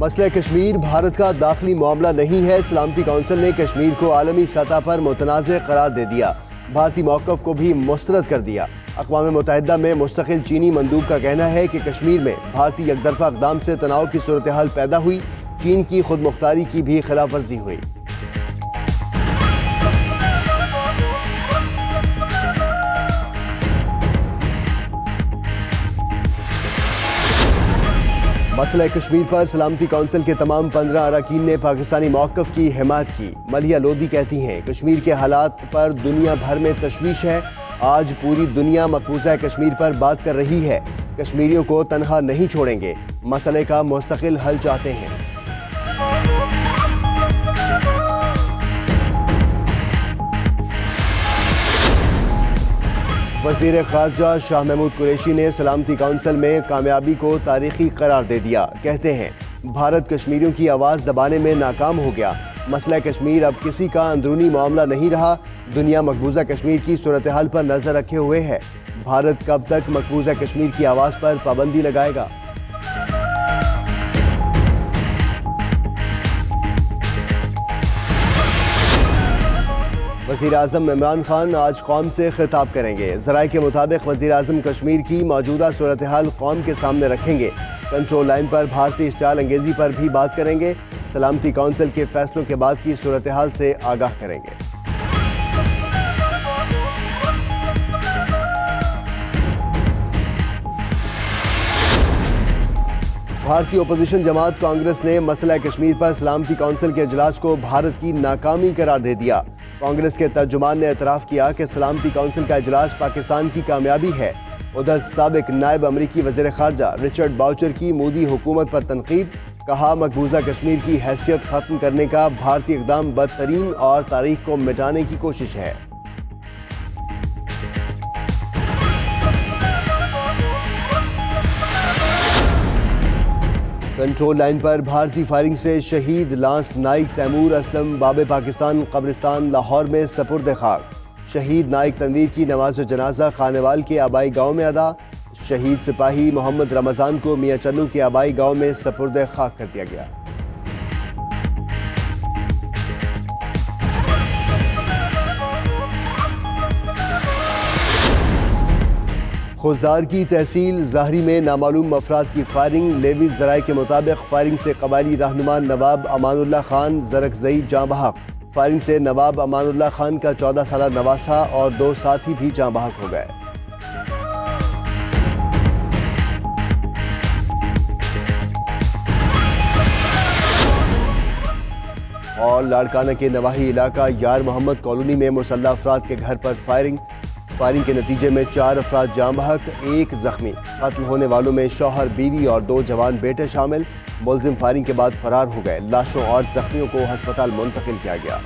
مسئلہ کشمیر بھارت کا داخلی معاملہ نہیں ہے، سلامتی کونسل نے کشمیر کو عالمی سطح پر متنازع قرار دے دیا، بھارتی موقف کو بھی مسترد کر دیا۔ اقوام متحدہ میں مستقل چینی مندوب کا کہنا ہے کہ کشمیر میں بھارتی یک طرفہ اقدام سے تناؤ کی صورتحال پیدا ہوئی، چین کی خود مختاری کی بھی خلاف ورزی ہوئی۔ مسئلہ کشمیر پر سلامتی کونسل کے تمام 15 اراکین نے پاکستانی موقف کی حمایت کی۔ ملیحہ لودھی کہتی ہیں کشمیر کے حالات پر دنیا بھر میں تشویش ہے، آج پوری دنیا مقبوضہ کشمیر پر بات کر رہی ہے، کشمیریوں کو تنہا نہیں چھوڑیں گے، مسئلے کا مستقل حل چاہتے ہیں۔ وزیر خارجہ شاہ محمود قریشی نے سلامتی کونسل میں کامیابی کو تاریخی قرار دے دیا، کہتے ہیں بھارت کشمیریوں کی آواز دبانے میں ناکام ہو گیا، مسئلہ کشمیر اب کسی کا اندرونی معاملہ نہیں رہا، دنیا مقبوضہ کشمیر کی صورتحال پر نظر رکھے ہوئے ہے، بھارت کب تک مقبوضہ کشمیر کی آواز پر پابندی لگائے گا؟ وزیر اعظم عمران خان آج قوم سے خطاب کریں گے، ذرائع کے مطابق وزیر اعظم کشمیر کی موجودہ صورتحال قوم کے سامنے رکھیں گے، کنٹرول لائن پر بھارتی اشتعال انگیزی پر بھی بات کریں گے، سلامتی کونسل کے فیصلوں کے بعد کی صورتحال سے آگاہ کریں گے۔ بھارتی اپوزیشن جماعت کانگریس نے مسئلہ کشمیر پر سلامتی کونسل کے اجلاس کو بھارت کی ناکامی قرار دے دیا۔ کانگریس کے ترجمان نے اعتراف کیا کہ سلامتی کونسل کا اجلاس پاکستان کی کامیابی ہے۔ ادھر سابق نائب امریکی وزیر خارجہ رچرڈ باؤچر کی مودی حکومت پر تنقید، کہا مقبوضہ کشمیر کی حیثیت ختم کرنے کا بھارتی اقدام بدترین اور تاریخ کو مٹانے کی کوشش ہے۔ کنٹرول لائن پر بھارتی فائرنگ سے شہید لانس نائک تیمور اسلم باب پاکستان قبرستان لاہور میں سپرد خاک، شہید نائک تنویر کی نماز جنازہ خانوال کے آبائی گاؤں میں ادا، شہید سپاہی محمد رمضان کو میاں چنو کے آبائی گاؤں میں سپرد خاک کر دیا گیا۔ خوزدار کی تحصیل ظاہری میں نامعلوم افراد کی فائرنگ، لیوی ذرائع کے مطابق فائرنگ سے قبائلی رہنما نواب امان اللہ خان زرکزئی جاں بحق، فائرنگ سے نواب امان اللہ خان کا 14 سالہ نواسہ اور 2 ساتھی بھی جاں بحق ہو گئے۔ اور لاڑکانہ کے نواحی علاقہ یار محمد کالونی میں مسلح افراد کے گھر پر فائرنگ کے نتیجے میں 4 افراد جاں بحق، 1 زخمی، قتل ہونے والوں میں شوہر بیوی اور 2 جوان بیٹے شامل، ملزم فائرنگ کے بعد فرار ہو گئے، لاشوں اور زخمیوں کو ہسپتال منتقل کیا گیا۔